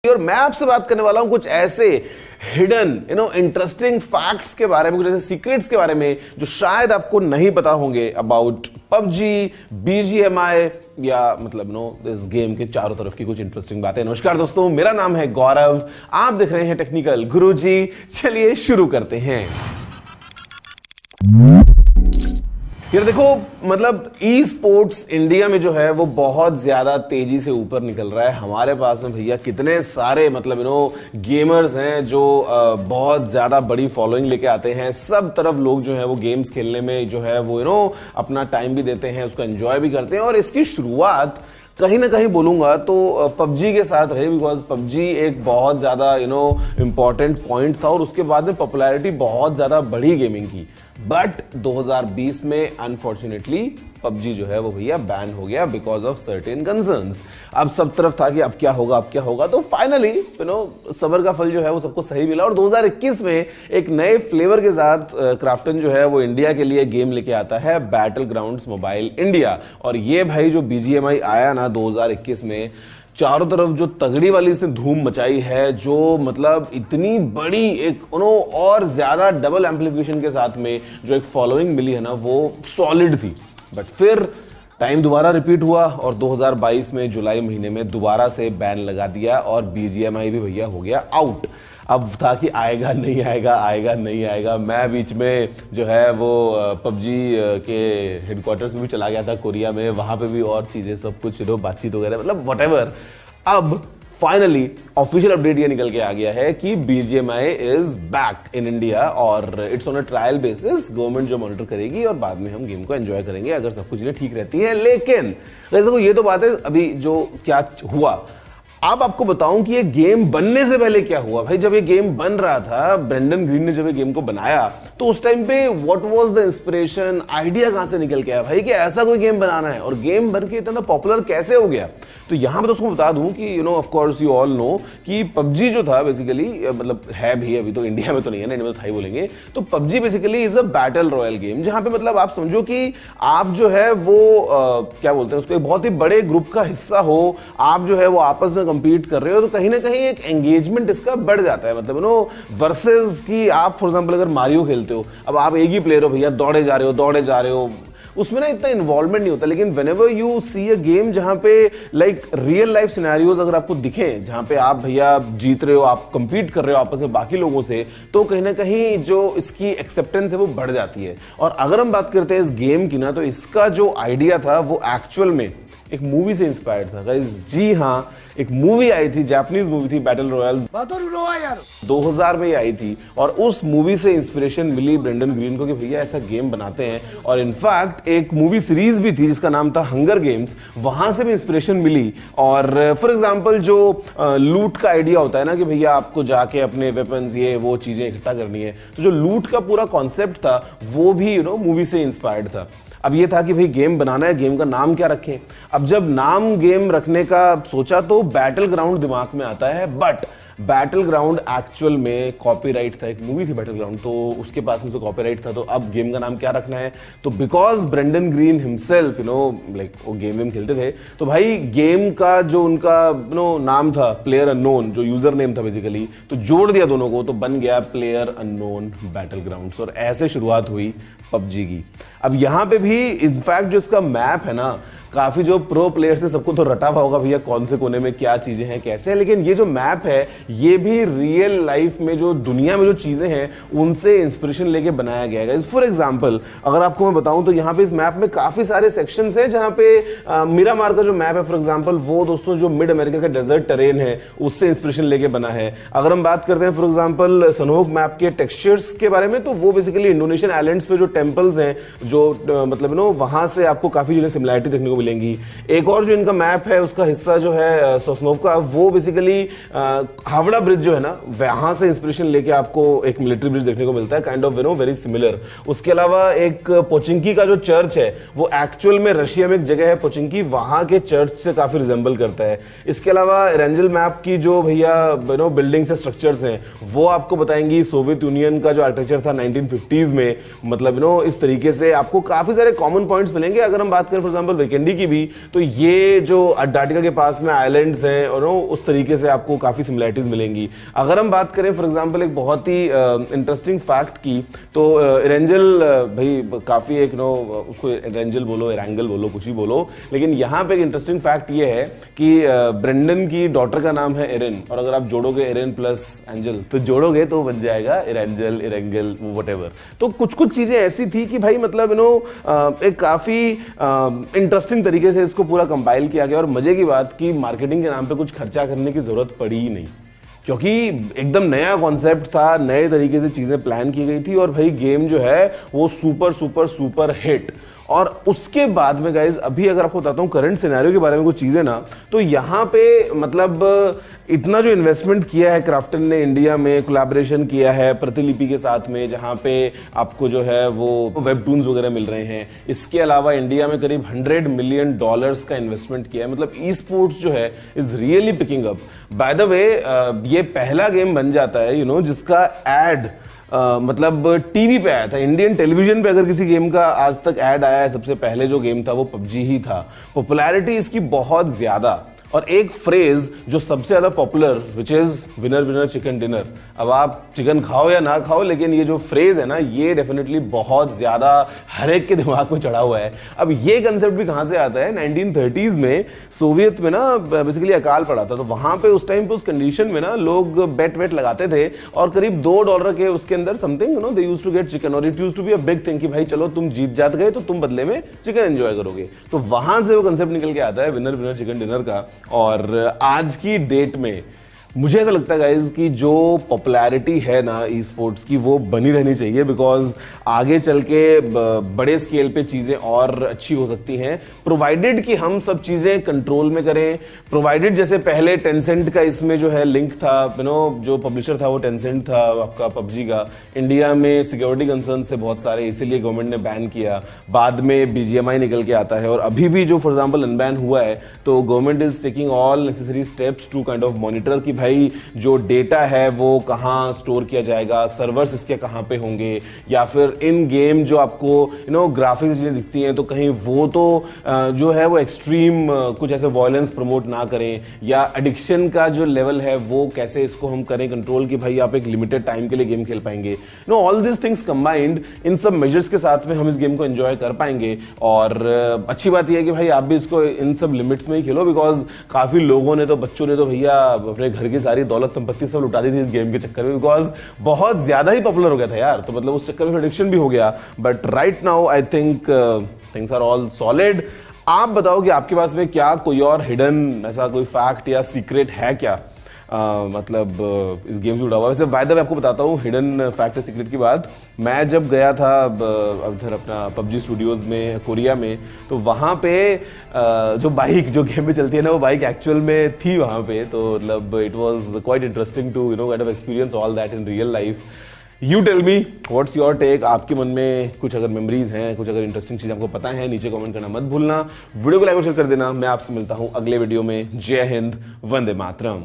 और मैं आपसे बात करने वाला हूं कुछ ऐसे हिडन इंटरेस्टिंग फैक्ट्स के बारे में, कुछ ऐसे सीक्रेट्स के बारे में जो शायद आपको नहीं पता होंगे अबाउट पबजी, बीजीएमआई या मतलब इस गेम के चारों तरफ की कुछ इंटरेस्टिंग बातें। नमस्कार दोस्तों, मेरा नाम है गौरव, आप देख रहे हैं टेक्निकल गुरुजी। चलिए शुरू करते हैं। यार देखो, मतलब ई स्पोर्ट्स इंडिया में जो है वो बहुत ज्यादा तेजी से ऊपर निकल रहा है। हमारे पास में भैया कितने सारे मतलब गेमर्स हैं जो बहुत ज्यादा बड़ी फॉलोइंग लेके आते हैं। सब तरफ लोग जो है वो गेम्स खेलने में जो है वो अपना टाइम भी देते हैं, उसको एंजॉय भी करते हैं। और इसकी शुरुआत कहीं ना कहीं बोलूंगा तो पबजी के साथ रहे, बिकॉज पबजी एक बहुत ज्यादा इंपॉर्टेंट पॉइंट था और उसके बाद में पॉपुलैरिटी बहुत ज्यादा बढ़ी गेमिंग की। बट 2020 में अनफॉर्चुनेटली पबजी जो है वो भैया बैन हो गया बिकॉज ऑफ सर्टेन कंसर्न्स। अब सब तरफ था कि अब क्या होगा, अब क्या होगा। तो फाइनली सबर का फल जो है वो सबको सही मिला और 2021 में एक नए फ्लेवर के साथ क्राफ्टन जो है वो इंडिया के लिए गेम लेके आता है, बैटल ग्राउंड्स मोबाइल इंडिया। और ये भाई जो बीजीएमआई आया ना 2021 में, चारों तरफ जो तगड़ी वाली इसने धूम मचाई है, जो मतलब इतनी बड़ी एक और ज्यादा डबल एम्पलीफिकेशन के साथ में जो एक फॉलोइंग मिली है ना, वो सॉलिड थी। बट फिर टाइम दोबारा रिपीट हुआ और 2022 में जुलाई महीने में दोबारा से बैन लगा दिया और बीजीएमआई भी भैया हो गया आउट। अब था कि आएगा नहीं आएगा, आएगा नहीं आएगा। मैं बीच में जो है वो पबजी के हेडक्वार्टर्स में भी चला गया था कोरिया में, वहां पे भी और चीजें सब कुछ बातचीत वगैरह मतलब व्हाटएवर। अब फाइनली ऑफिशियल अपडेट ये निकल के आ गया है कि BGMI is back in India और it's on a trial basis. Government जो मॉनिटर करेगी और बाद में हम गेम को एंजॉय करेंगे अगर सब कुछ ठीक रहती है। लेकिन देखो, ये तो बात है अभी जो क्या हुआ। अब आपको बताऊं कि ये गेम बनने से पहले क्या हुआ। भाई जब ये गेम बन रहा था, ब्रेंडन ग्रीन ने जब ये गेम को बनाया तो उस टाइम पे what was the inspiration, idea कहां से निकल के आया भाई कि ऐसा कोई गेम बनाना है और गेम बन के इतना पॉपुलर कैसे हो गया। तो यहां पे तो उसको बता दूं कि of course you all know कि पबजी जो था बेसिकली मतलब है भी, अभी तो इंडिया में तो नहीं है ना, इंडिया में तो था ही बोलेंगे। तो PUBG basically is a battle royal game जहां पे मतलब आप समझो कि आप जो है वो क्या बोलते हैं उसको, एक बहुत ही बड़े ग्रुप का हिस्सा हो, आप जो है वो आपस में कंपीट कर रहे हो, तो कहीं ना कहीं एक एंगेजमेंट इसका बढ़ जाता है। मतलब वर्सेस की आप फॉर एग्जांपल अगर मारियो खेलते हो, अब आप एक ही प्लेयर हो भैया, दौड़े जा रहे हो, उसमें ना इतना इन्वॉल्वमेंट नहीं होता। लेकिन whenever you see a game जहां पे लाइक रियल लाइफ सिनेरियोज अगर आपको दिखे, जहां पे आप भैया जीत रहे हो, आप कंपीट कर रहे हो आपस में बाकी लोगों से, तो कहीं ना कहीं जो इसकी एक्सेप्टेंस है वो बढ़ जाती है। और अगर हम बात करते हैं इस गेम की ना, तो इसका जो आइडिया था वो एक्चुअल में एक मूवी से इंस्पायर्ड था गाइस। जी हाँ, एक मूवी आई थी, जापानीज मूवी थी बैटल रॉयल्स, 2000 में आई थी। और उस मूवी से इंस्पिरेशन मिली ब्रेंडन ग्रीन को कि भैया ऐसा गेम बनाते हैं। और इनफैक्ट एक मूवी सीरीज भी थी जिसका नाम था हंगर गेम्स, वहां से भी इंस्पिरेशन मिली। और फॉर एग्जांपल जो लूट का आइडिया होता है ना कि भैया आपको जाके अपने वेपन्स ये वो चीजें इकट्ठा करनी है, तो जो लूट का पूरा कॉन्सेप्ट था वो भी मूवी से इंस्पायर्ड था। अब ये था कि भाई गेम बनाना है, गेम का नाम क्या रखें। अब जब नाम गेम रखने का सोचा तो बैटल ग्राउंड दिमाग में आता है, बट बैटल ग्राउंड एक्चुअल में कॉपीराइट था। एक मूवी थी बैटल ग्राउंड, तो उसके पास में तो कॉपीराइट था। तो अब गेम का नाम क्या रखना है, तो because Brendan Green himself like वो गेम खेलते थे, तो भाई गेम का जो उनका नाम था प्लेयर अननोन, जो यूजर नेम था बेसिकली, तो जोड़ दिया दोनों को, तो बन गया प्लेयर अननोन बैटल ग्राउंड्स। और ऐसे शुरुआत हुई पबजी की। अब यहां पे भी इनफैक्ट जो इसका मैप है ना, काफी जो प्रो प्लेयर्स ने सबको तो रटा हुआ होगा भैया कौन से कोने में क्या चीजें हैं कैसे, लेकिन ये जो मैप है ये भी रियल लाइफ में जो दुनिया में जो चीजें हैं उनसे इंस्पिरेशन लेके बनाया गया है। फॉर एग्जांपल अगर आपको मैं बताऊं तो यहाँ पे इस मैप में काफी सारे सेक्शंस हैं, जहां पे मिरामार का जो मैप है फॉर एग्जांपल, वो दोस्तों जो मिड अमेरिका का डेजर्ट टेरेन है उससे इंस्पिरेशन लेके बना है। अगर हम बात करते हैं फॉर एग्जाम्पल सनहोक मैप के टेक्सचर्स के बारे में, तो वो बेसिकली इंडोनेशियन आइलैंड्स पे जो टेम्पल्स हैं, जो मतलब वहां से आपको काफी जो सिमिलैरिटी देखने को मिलेंगी। एक और जो इनका मैप है उसका हिस्सा जो है सोसनोव का, वो बेसिकली हावड़ा ब्रिज जो है ना, वहां से इंस्पिरेशन लेके आपको एक मिलिट्री ब्रिज देखने को मिलता है, काइंड ऑफ वेरी सिमिलर। उसके अलावा एक पोचिंकी का जो चर्च है वो एक्चुअल में रशिया में एक जगह है पोचिंकी, वहां के चर्च से काफी रिजेंबल करता है। इसके अलावा रेंजल मैप की जो भैया बिल्डिंग्स से स्ट्रक्चर्स हैं वो आपको बताएंगी सोवियत यूनियन का जो आर्किटेक्चर था 1950s में, मतलब इस तरीके से आपको काफी सारे कॉमन पॉइंट्स मिलेंगे। अगर हम बात करें फॉर एग्जांपल वीकेंडी दिल्ली की भी, तो ये जो अंटार्कटिका के पास में आइलैंड्स हैं और उस तरीके से आपको काफी सिमिलैरिटीज मिलेंगी। अगर हम बात करें फॉर एग्जांपल एक बहुत ही इंटरेस्टिंग फैक्ट की, तो इरेंजल भाई काफी एक उसको इरेंजल बोलो, इरेंगल बोलो, कुछ ही बोलो, लेकिन यहाँ पे एक इंटरेस्टिंग फैक्ट ये है कि ब्रेंडन की डॉटर का नाम है एरिन, और अगर आप जोड़ोगे एरिन प्लस एंजल तो जोड़ोगे तो बन जाएगा इरेंजल, इरेंगल, व्हाटएवर। तो कुछ कुछ चीजें ऐसी थी कि भाई मतलब एक काफी इंटरेस्टिंग तरीके से इसको पूरा कंपाइल किया गया, और मजे की बात कि मार्केटिंग के नाम पे कुछ खर्चा करने की जरूरत पड़ी ही नहीं, क्योंकि एकदम नया कॉन्सेप्ट था, नए तरीके से चीजें प्लान की गई थी, और भाई गेम जो है वो सुपर सुपर सुपर हिट। और उसके बाद में गाइज अभी अगर आपको बताता हूँ करंट सिनेरियो के बारे में कुछ चीजें ना, तो यहाँ पे मतलब इतना जो इन्वेस्टमेंट किया है क्राफ्टन ने इंडिया में, कोलैबोरेशन किया है प्रतिलिपि के साथ में, जहां पे आपको जो है वो वेबटून्स वगैरह मिल रहे हैं। इसके अलावा इंडिया में करीब $100 मिलियन का इन्वेस्टमेंट किया है। मतलब ई स्पोर्ट्स जो है is really picking up. By the way ये पहला गेम बन जाता है जिसका एड मतलब टीवी पे आया था, इंडियन टेलीविजन पे अगर किसी गेम का आज तक ऐड आया है, सबसे पहले जो गेम था वो पबजी ही था। पॉपुलैरिटी इसकी बहुत ज्यादा, और एक फ्रेज जो सबसे ज्यादा popular which is winner winner chicken dinner. अब आप चिकन खाओ या ना खाओ, लेकिन ये जो फ्रेज है ना, ये डेफिनेटली बहुत ज्यादा हर एक के दिमाग में चढ़ा हुआ है। अब ये कंसेप्ट भी कहां से आता है, 1930s में सोवियत में ना बेसिकली अकाल पड़ा था, तो वहां पे उस टाइम पे उस कंडीशन में ना लोग बेट वेट लगाते थे, और करीब $2 के उसके अंदर something they used to get chicken, और it used to be a big thing कि भाई चलो तुम जीत जात गए तो तुम बदले में चिकन एंजॉय करोगे। तो वहां से वो कंसेप्ट निकल के आता है विनर विनर चिकन डिनर का। और आज की डेट में मुझे ऐसा लगता है गाइज कि जो पॉपुलैरिटी है ना ई स्पोर्ट्स की, वो बनी रहनी चाहिए, बिकॉज आगे चल के बड़े स्केल पे चीजें और अच्छी हो सकती हैं, प्रोवाइडेड कि हम सब चीजें कंट्रोल में करें। प्रोवाइडेड जैसे पहले टेंसेंट का इसमें जो है लिंक था, जो पब्लिशर था वो टेंसेंट था आपका पबजी का। इंडिया में सिक्योरिटी कंसर्न थे बहुत सारे, इसीलिए गवर्नमेंट ने बैन किया। बाद में BGMI निकल के आता है, और अभी भी जो फॉर एग्जाम्पल अनबैन हुआ है, तो government is taking all necessary steps to kind of monitor कि भाई जो डेटा है वो कहां स्टोर किया जाएगा, सर्वर्स इसके कहां पे होंगे, या फिर इन गेम जो आपको ग्राफिक्स चीजें दिखती हैं तो कहीं वो तो जो है वो एक्सट्रीम कुछ ऐसे वॉयलेंस प्रमोट ना करें, या एडिक्शन का जो लेवल है वो कैसे इसको हम करें कंट्रोल कि भाई आप एक लिमिटेड टाइम के लिए गेम खेल पाएंगे। ऑल दिस थिंग्स कंबाइंड, इन सब मेजर्स के साथ में हम इस गेम को एंजॉय कर पाएंगे। और अच्छी बात यह है कि भाई आप भी इसको इन सब लिमिट्स में ही खेलो, बिकॉज काफी लोगों ने तो, बच्चों ने तो भैया अपने घर की सारी दौलत संपत्ति सब लुटा दी थी इस गेम के चक्कर में, बिकॉज बहुत ज्यादा ही पॉपुलर हो गया था यार। तो मतलब उस चक्कर में एडिक्शन भी हो गया। But right now I think things are all solid. आप बताओ कि आपके पास में क्या कोई और हिडन ऐसा कोई फैक्ट या सीक्रेट है क्या, मतलब इस गेम से जुड़ा हुआ। वैसे बाय द वे आपको बताता हूँ हिडन फैक्ट या सीक्रेट की बात, मैं जब गया था इधर अपना पबजी स्टूडियोज में कोरिया में, तो वहाँ पे जो बाइक जो गेम में चलती है ना, वो बाइक एक्चुअल में थी वहाँ पे। तो मतलब it was quite interesting to kind of experience all that in real life. You tell me what's your take, आपके मन में कुछ अगर मेमोरीज हैं, कुछ अगर इंटरेस्टिंग चीज आपको पता है, नीचे कमेंट करना मत भूलना। वीडियो को लाइक और शेयर कर देना। मैं आपसे मिलता हूं अगले वीडियो में। जय हिंद, वंदे मातरम।